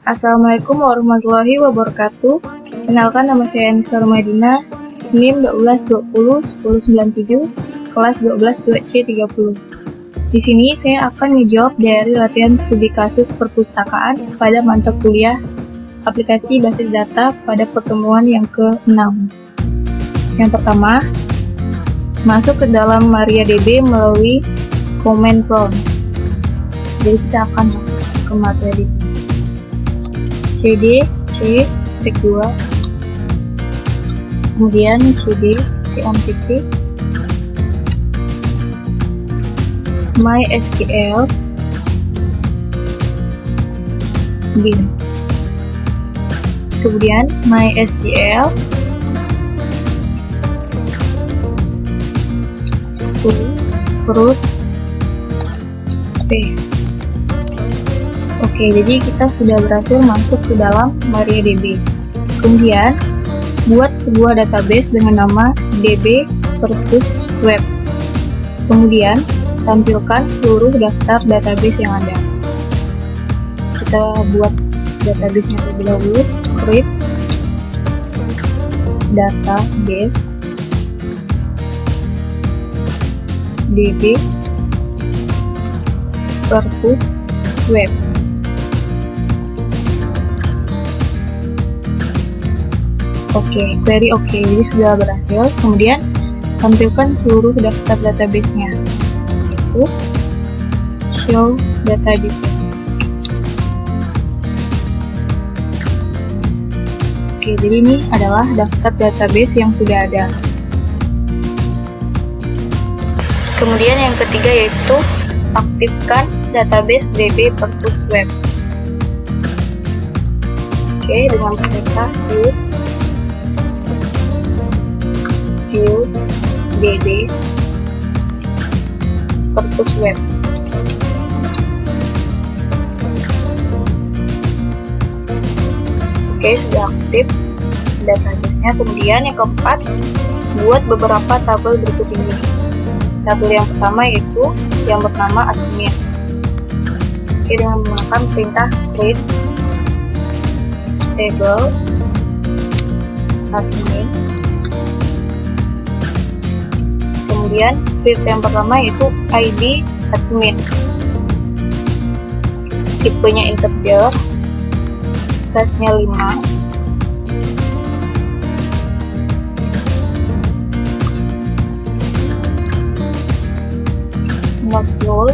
Assalamualaikum warahmatullahi wabarakatuh. Kenalkan, nama saya Anissa Romadina, NIM 12201097, kelas 12 2C30. Di sini saya akan menjawab dari latihan studi kasus perpustakaan pada mata kuliah aplikasi basis data pada pertemuan yang ke-6. Yang pertama, masuk ke dalam MariaDB melalui command prompt. Jadi kita akan masuk ke MariaDB. cd c cek 2, kemudian cd cmpt mysql bin, kemudian mysql root p. Oke, jadi kita sudah berhasil masuk ke dalam MariaDB. Kemudian, buat sebuah database dengan nama DB Perpus Web. Kemudian, tampilkan seluruh daftar database yang ada. Kita buat database-nya terlebih dahulu. Create database DB Perpus Web. Oke, query oke, jadi sudah berhasil. Kemudian tampilkan seluruh daftar database-nya, yaitu show databases. Oke, jadi ini adalah daftar database yang sudah ada. Kemudian yang ketiga yaitu aktifkan database DB Perpus Web. Oke, dengan perintah use DB Perpus Web. Oke, sudah aktif database-nya. Kemudian yang keempat, buat beberapa tabel berikut ini. Tabel yang pertama yaitu yang bernama admin. Oke, dengan menggunakan perintah create table admin. Kemudian field yang pertama yaitu ID admin, tipenya integer, size-nya 5, not null,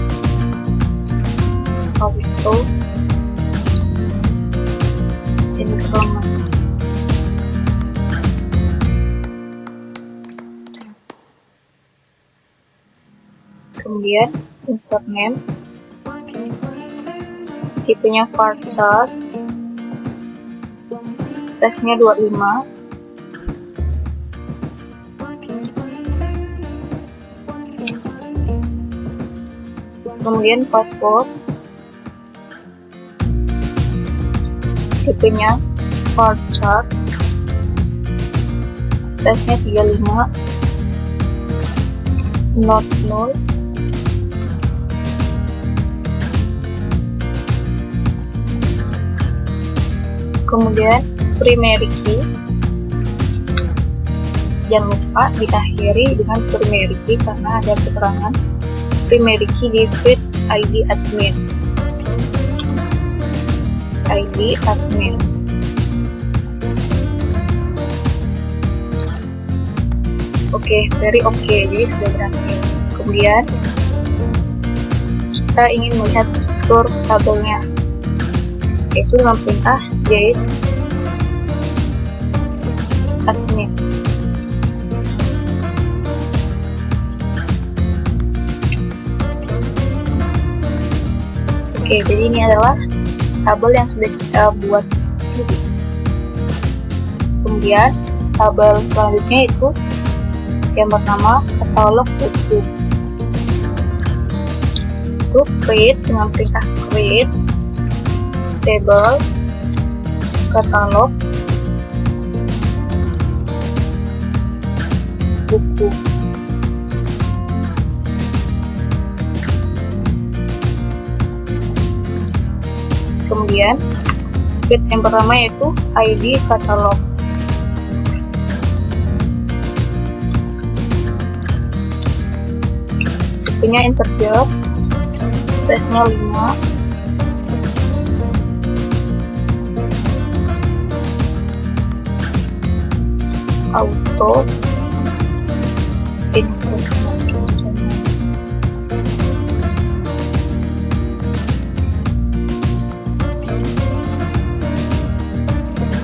auto increment. Kemudian username, tipenya varchar, size-nya 25, kemudian password, tipenya varchar, size-nya 35, not null, kemudian primary key, jangan lupa diakhiri dengan primary key karena ada keterangan primary key di field ID admin. ID admin. Oke, very oke, jadi sudah berhasil. Kemudian kita ingin melihat struktur tabelnya, yaitu dengan perintah js admin. Oke, jadi ini adalah tabel yang sudah kita buat. Kemudian tabel selanjutnya itu yang pertama katalog buku. Untuk create dengan perintah create table katalog buku. Kemudian Feed yang pertama yaitu ID katalog. Tipenya integer, size-nya 5, auto input.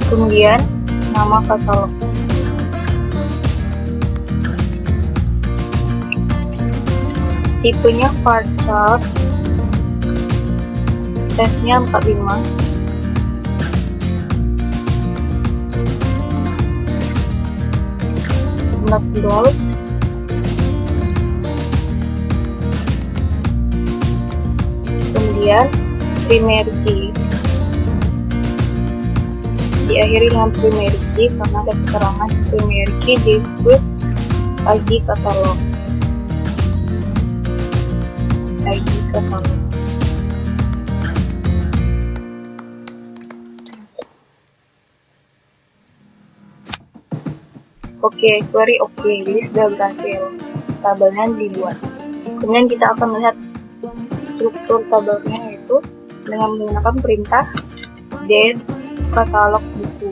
Kemudian nama katalog. Tipenya varchar, size-nya 45, not gold, kemudian primary key, diakhiri dengan primary key karena ada keterangan primary key di feed ID katalog. ID katalog. Oke, query oke, jadi sudah berhasil. Tabelnya dibuat. Kemudian kita akan melihat struktur tabelnya, yaitu dengan menggunakan perintah dates katalog buku.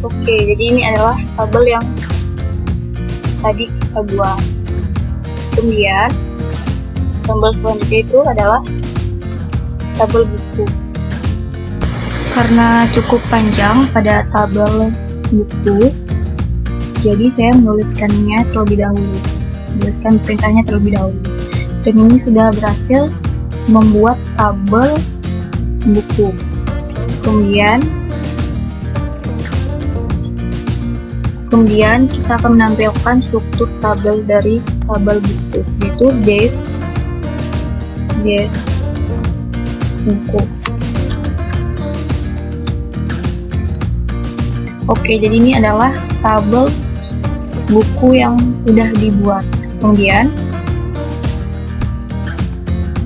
Oke, jadi ini adalah tabel yang tadi kita buat. Kemudian tabel selanjutnya itu adalah tabel buku. Karena cukup panjang pada tabel buku, jadi saya menuliskannya terlebih dahulu. Menuliskan perintahnya terlebih dahulu. Dan ini sudah berhasil membuat tabel buku. Kemudian kita akan menampilkan struktur tabel dari tabel buku, yaitu dates buku. Oke, jadi ini adalah tabel buku yang sudah dibuat. Kemudian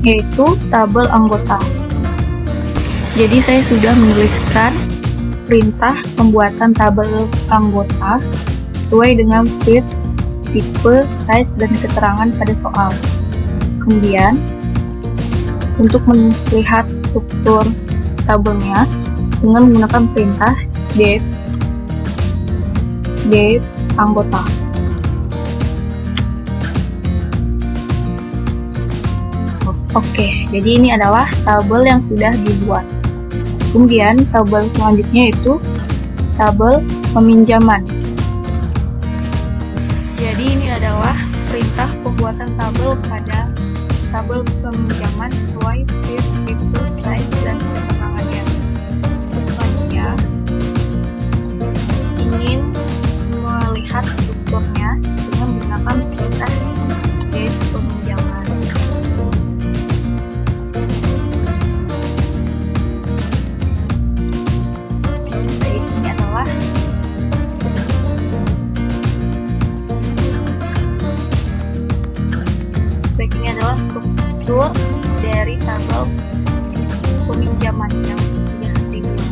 yaitu tabel anggota. Jadi saya sudah menuliskan perintah pembuatan tabel anggota sesuai dengan feed, tipe, size, dan keterangan pada soal. Kemudian untuk melihat struktur tabelnya dengan menggunakan perintah dates anggota. Oke, jadi ini adalah tabel yang sudah dibuat. Kemudian tabel selanjutnya itu tabel peminjaman. Jadi ini adalah perintah pembuatan tabel pada tabel peminjaman sesuai feed, tipe, size, dan keterangannya. Selanjutnya ingin melihat strukturnya dengan menggunakan perintah dates peminjaman. Ini adalah struktur dari tabel peminjaman yang sudah dibuat.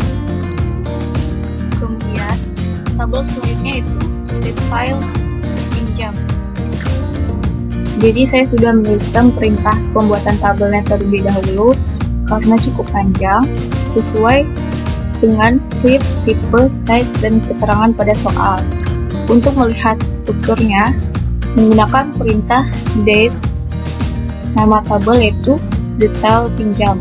Kemudian tabel selanjutnya itu detail pinjam. Jadi saya sudah menuliskan perintah pembuatan tabelnya terlebih dahulu karena cukup panjang, sesuai dengan feed, tipe, size, dan keterangan pada soal. Untuk melihat strukturnya menggunakan perintah dates, nama tabel yaitu detail pinjam.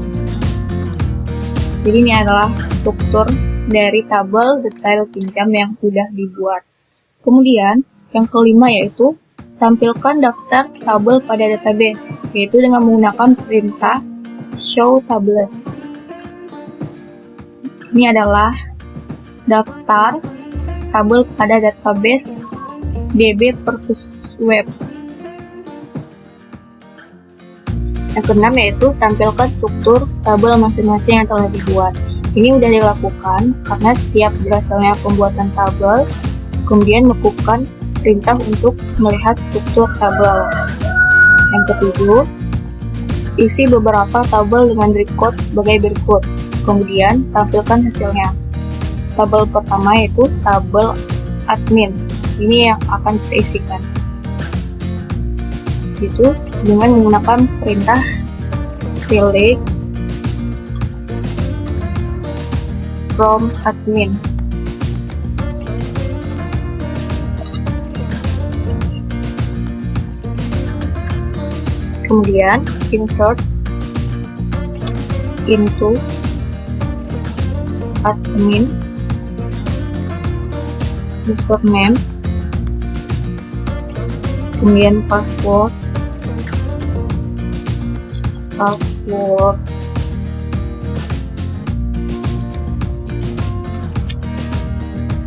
Jadi ini adalah struktur dari tabel detail pinjam yang sudah dibuat. Kemudian yang kelima yaitu tampilkan daftar tabel pada database, yaitu dengan menggunakan perintah show tables. Ini adalah daftar tabel pada database DB Perpus Web. Yang keenam yaitu tampilkan struktur tabel masing-masing yang telah dibuat. Ini sudah dilakukan karena setiap berasalnya pembuatan tabel, kemudian melakukan perintah untuk melihat struktur tabel. Yang ketujuh, isi beberapa tabel dengan direct code sebagai berikut. Kemudian, tampilkan hasilnya. Tabel pertama yaitu tabel admin. Ini yang akan kita isikan. Itu dengan menggunakan perintah select from admin. Kemudian insert into admin username, kemudian password,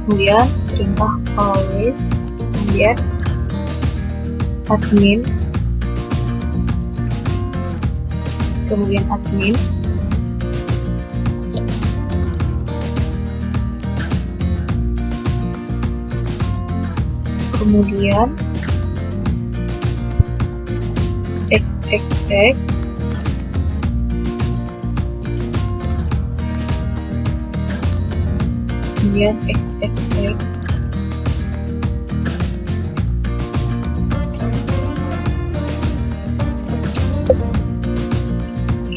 kemudian perintah always, kemudian admin, kemudian admin, kemudian xxx, kemudian xxx,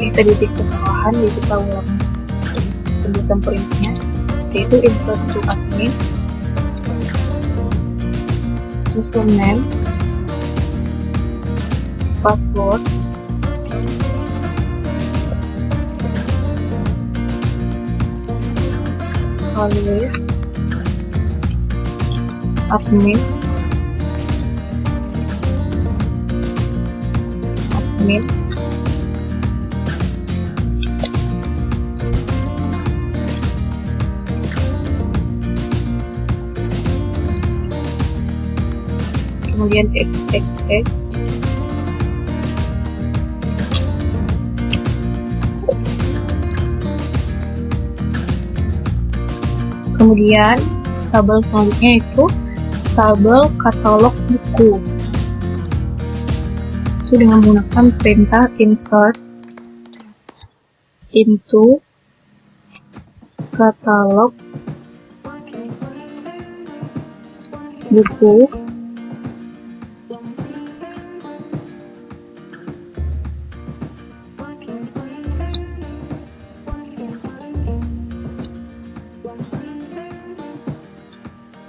kita titik kesalahan, jadi kita ulang penulisan perintahnya, yaitu insert to admin, username, password, always, admin, kemudian xxx, kemudian tabel selanjutnya itu tabel katalog buku. Itu dengan menggunakan perintah insert into katalog buku,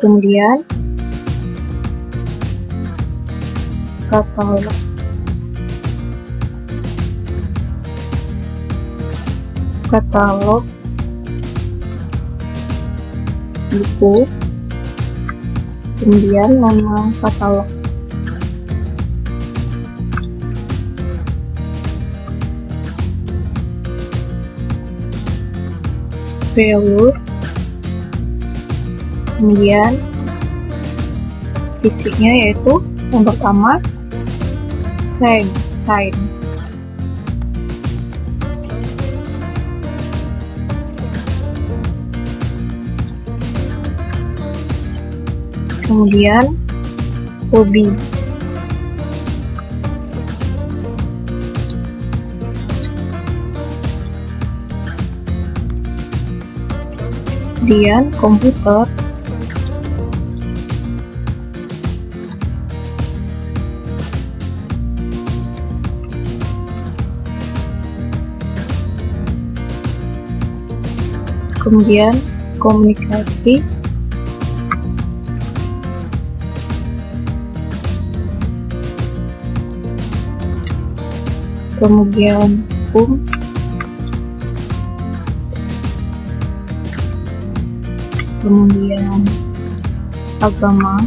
kemudian katalog buku, kemudian nama katalog, values, kemudian isinya yaitu yang pertama science, kemudian hobi, kemudian komputer, kemudian komunikasi, kemudian kemudian agama,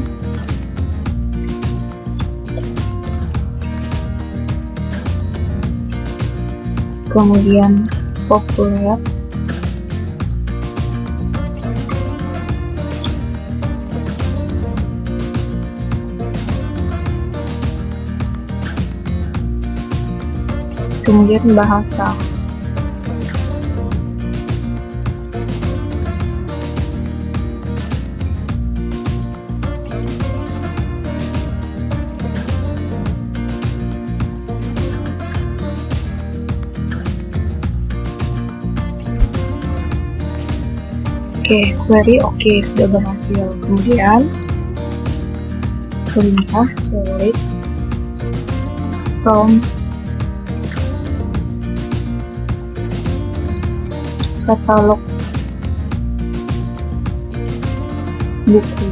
kemudian populer, kemudian bahasa. Oke, query sudah berhasil. Kemudian perintah select from katalog buku.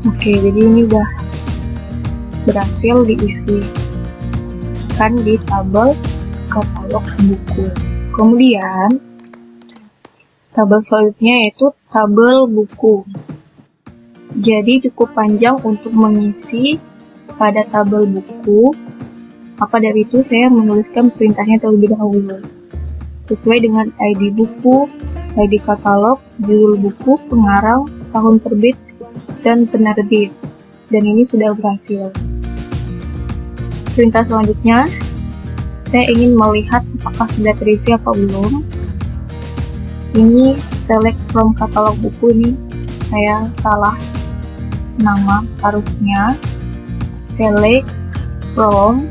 Oke, jadi ini udah berhasil diisi kan di tabel katalog buku. Kemudian tabel selanjutnya yaitu tabel buku. Jadi cukup panjang untuk mengisi pada tabel buku. Maka dari itu saya menuliskan perintahnya terlebih dahulu sesuai dengan ID buku, ID katalog, judul buku, pengarang, tahun terbit, dan penerbit. Dan ini sudah berhasil. Perintah selanjutnya, saya ingin melihat apakah sudah terisi apa belum. Ini select from katalog buku, ini saya salah nama, harusnya select from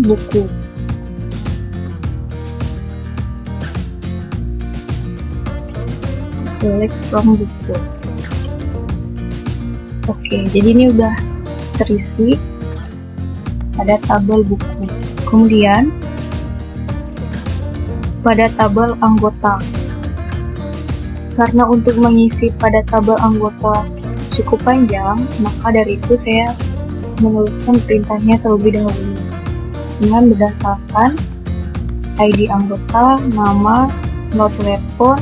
buku. Select from buku. Oke, jadi ini udah terisi pada tabel buku. Kemudian pada tabel anggota. Karena untuk mengisi pada tabel anggota cukup panjang, maka dari itu saya menuliskan perintahnya terlebih dahulu dengan berdasarkan ID anggota, nama, nomor telepon,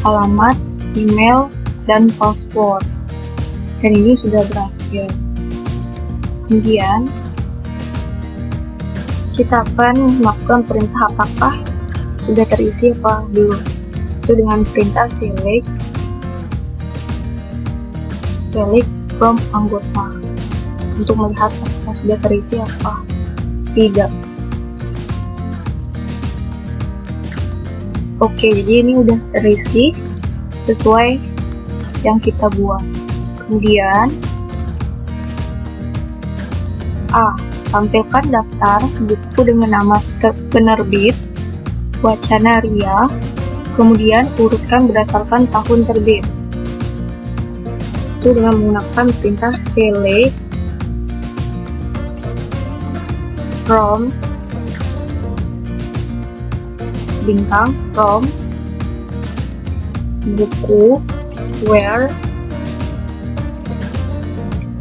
alamat, email, dan password. Dan ini sudah berhasil. Kemudian kita akan melakukan perintah apakah sudah terisi apa belum. Itu dengan perintah select from anggota untuk melihat apakah sudah terisi apa tidak. Oke, jadi ini udah terisi sesuai yang kita buat. Kemudian A. Tampilkan daftar buku dengan nama penerbit, Wacana Ria, kemudian urutkan berdasarkan tahun terbit. Itu dengan menggunakan perintah select from from buku where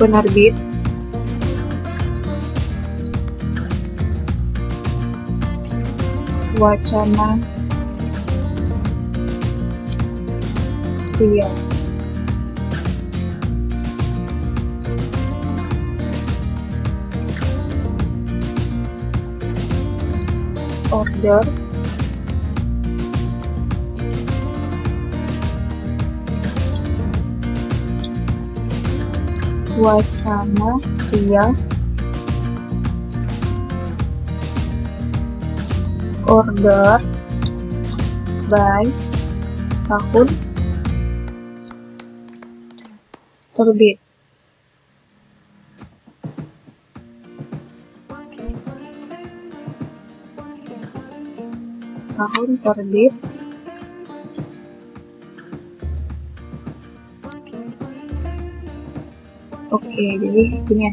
penerbit Wacana Ria. Order Wacana Ria, order by tahun terbit. Tahun terbit Oke, jadi ini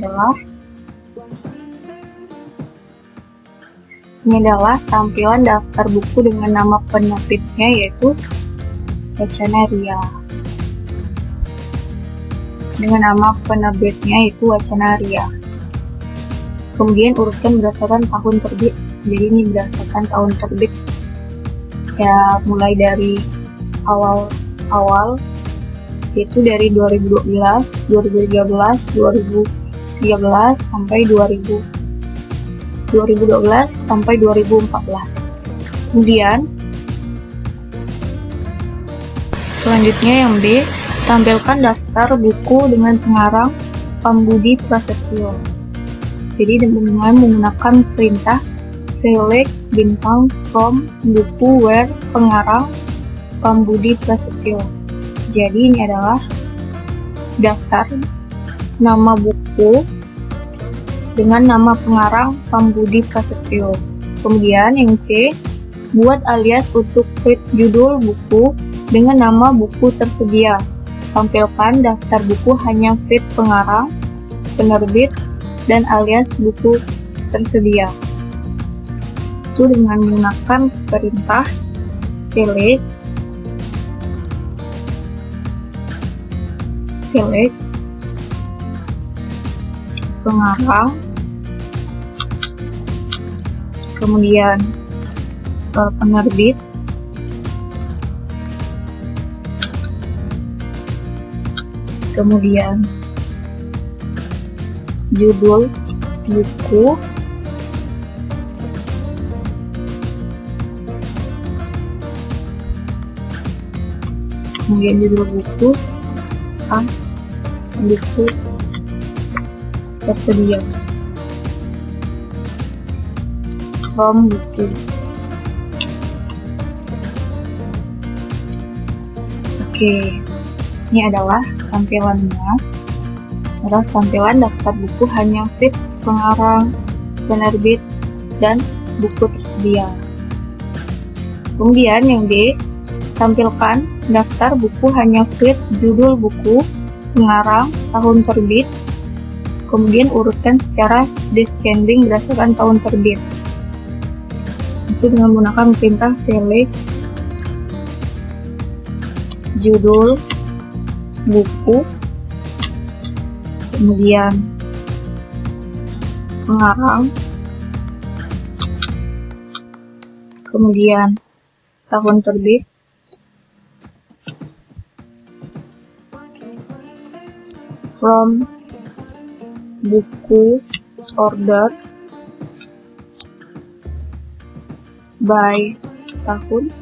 adalah tampilan daftar buku dengan nama penerbitnya yaitu Wacana Ria. Dengan nama penerbitnya yaitu Wacana Ria. Kemudian urutkan berdasarkan tahun terbit. Jadi ini berdasarkan tahun terbit. Ya, mulai dari awal yaitu dari 2012, 2013, 2013 sampai 2012 sampai 2014. Kemudian selanjutnya yang B, tampilkan daftar buku dengan pengarang Pambudi Prasetyo. Jadi dengan menggunakan perintah select from buku where pengarang Pambudi Prasetyo. Jadi ini adalah daftar nama buku dengan nama pengarang Pambudi Prasetyo. Kemudian yang C, buat alias untuk feed judul buku dengan nama buku tersedia. Tampilkan daftar buku hanya feed pengarang, penerbit, dan alias buku tersedia. Itu dengan menggunakan perintah select pengarang, kemudian penerbit, kemudian judul buku, kemudian judul buku as buku tersedia from buku. Oke, ini adalah tampilannya. Adalah tampilan daftar buku hanya feed pengarang, penerbit, dan buku tersedia. Kemudian yang D, tampilkan daftar buku hanya feed judul buku, pengarang, tahun terbit, kemudian urutkan secara descending berdasarkan tahun terbit. Itu dengan menggunakan perintah select judul buku, kemudian pengarang, kemudian tahun terbit, from buku order by tahun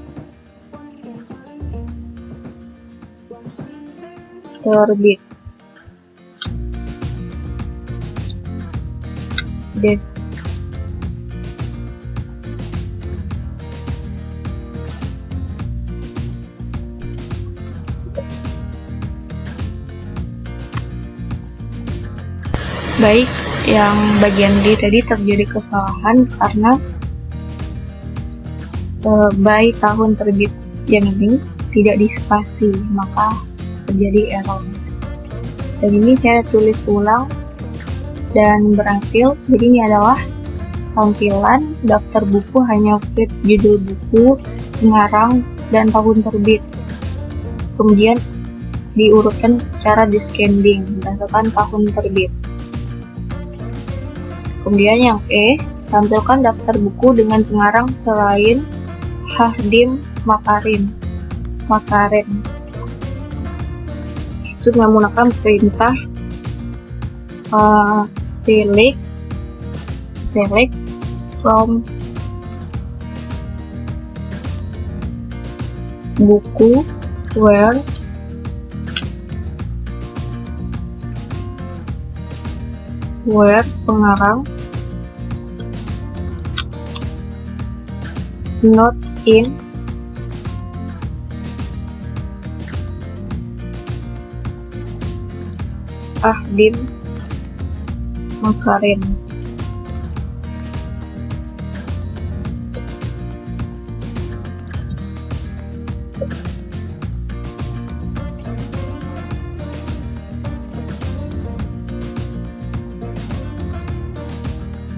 terbit. Baik, yang bagian D tadi terjadi kesalahan karena by tahun terbit yang ini tidak dispasi, maka terjadi error. Dan ini saya tulis ulang dan berhasil. Jadi ini adalah tampilan daftar buku hanya feed judul buku, pengarang, dan tahun terbit. Kemudian diurutkan secara descending berdasarkan tahun terbit. Kemudian yang E, tampilkan daftar buku dengan pengarang selain Hashim Makarim. Itu menggunakan perintah select from buku where pengarang not in Hashim Makarim.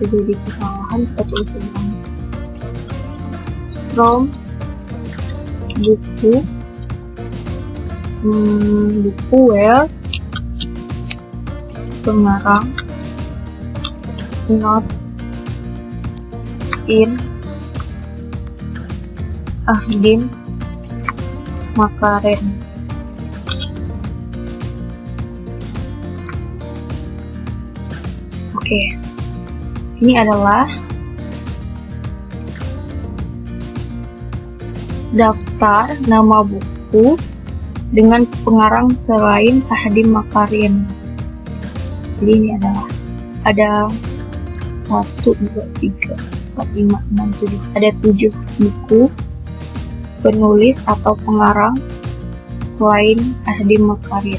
Jadi kesalahan, kita tulis ulang. From buku where pengarang not in Hashim Makarim. Oke, ini adalah daftar nama buku dengan pengarang selain Hashim Makarim. Jadi ini adalah ada 1, 2, 3, 4, 5, 6, 7. Ada 7 buku penulis atau pengarang selain Hashim Makarim.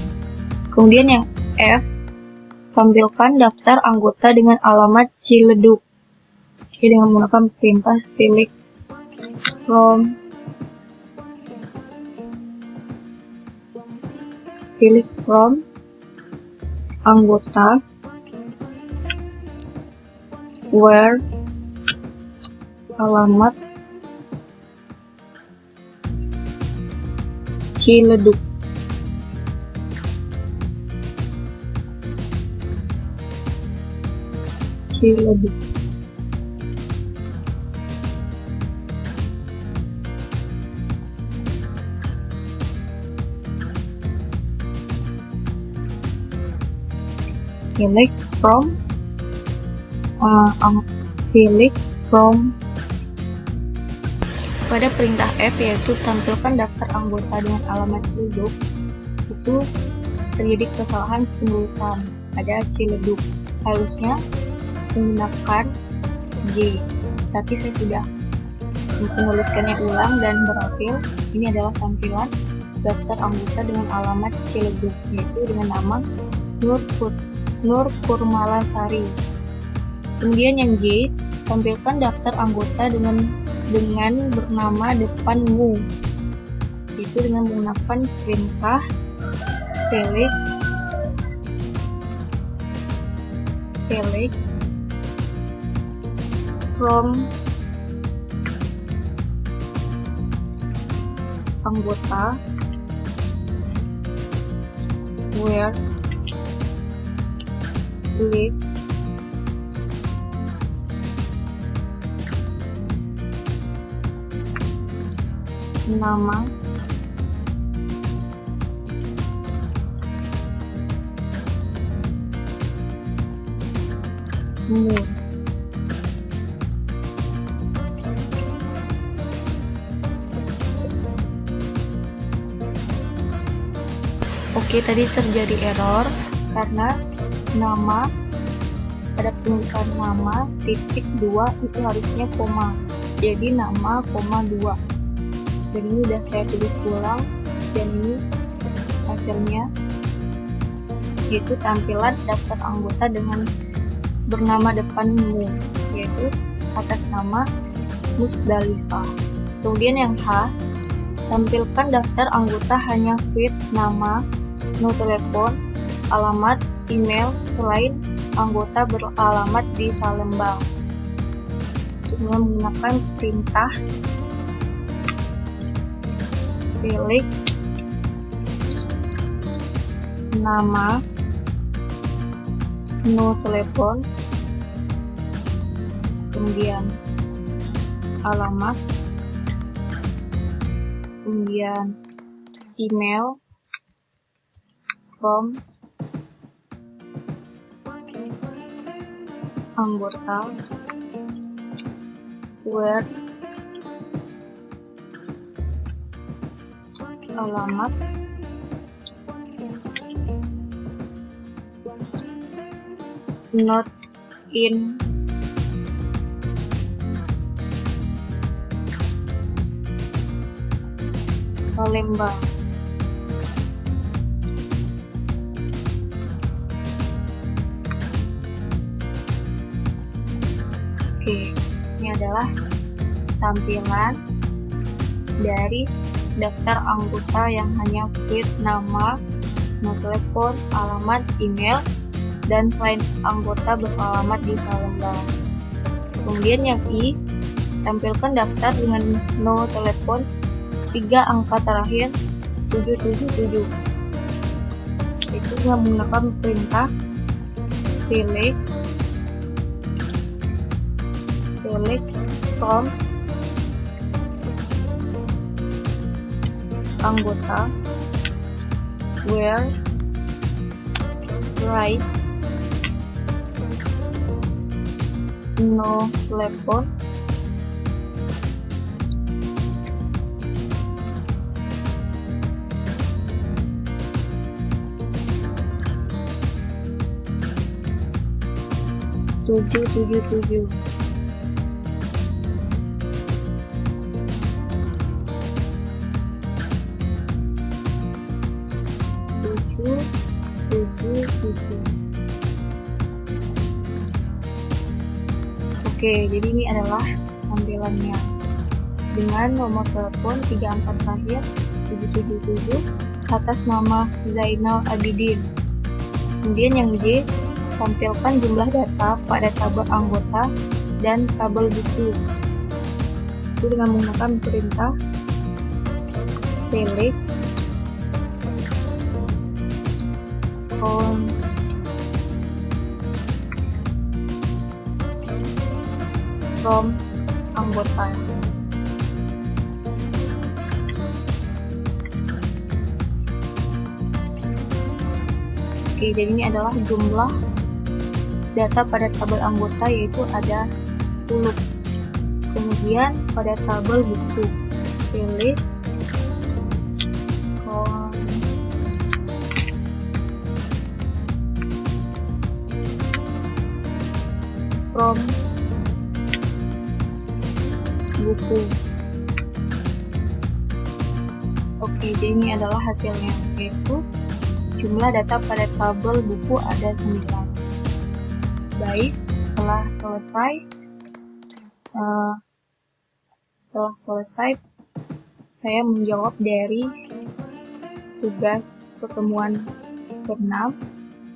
Kemudian yang F, tampilkan daftar anggota dengan alamat Ciledug. Oke, dengan menggunakan perintah select from anggota where alamat Ciledug. Select from pada perintah F, yaitu tampilkan daftar anggota dengan alamat Ciledug, itu terjadi kesalahan penulisan pada Ciledug. Harusnya menggunakan J, tapi saya sudah menuliskannya ulang dan berhasil. Ini adalah tampilan daftar anggota dengan alamat Ciledug, yaitu dengan nama Nur Purmalasari. Kemudian yang J, tampilkan daftar anggota dengan bernama depan mu, yaitu dengan menggunakan perintah select from anggota where live nama mu. Oke, tadi terjadi error karena nama pada penulisan nama titik 2 itu harusnya koma, jadi nama koma 2. Dan ini udah saya tulis ulang, dan ini hasilnya, yaitu tampilan daftar anggota dengan bernama depan mu, yaitu atas nama Musdalifah. Kemudian yang H, tampilkan daftar anggota hanya with nama, no telepon, alamat, email, selain anggota beralamat di Salembang. Dengan menggunakan perintah select nama, no telepon, kemudian alamat, kemudian email from anggota where alamat not in Palembang. Oke, ini adalah tampilan dari daftar anggota yang hanya with nama, nomor telepon, alamat, email, dan selain anggota beralamat di Salembang. Kemudian yang I, tampilkan daftar dengan nomor telepon 3 angka terakhir 777. Itu dengan menggunakan perintah select from anggota where right no telepon tujuh tujuh tujuh. Oke, jadi ini adalah tampilannya. Dengan nomor telepon 3 angka terakhir 777 atas nama Zainal Abidin. Kemudian yang J, tampilkan jumlah data pada tabel anggota dan tabel buku. Itu dengan menggunakan perintah select from anggota. Oke, jadi ini adalah jumlah data pada tabel anggota, yaitu ada 10. Kemudian pada tabel buku select from buku. Oke, jadi ini adalah hasilnya, yaitu jumlah data pada tabel buku ada 9. Baik, setelah selesai saya menjawab dari tugas pertemuan ke-6.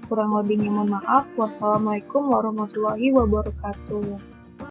Kurang lebihnya mohon maaf. Wassalamualaikum warahmatullahi wabarakatuh.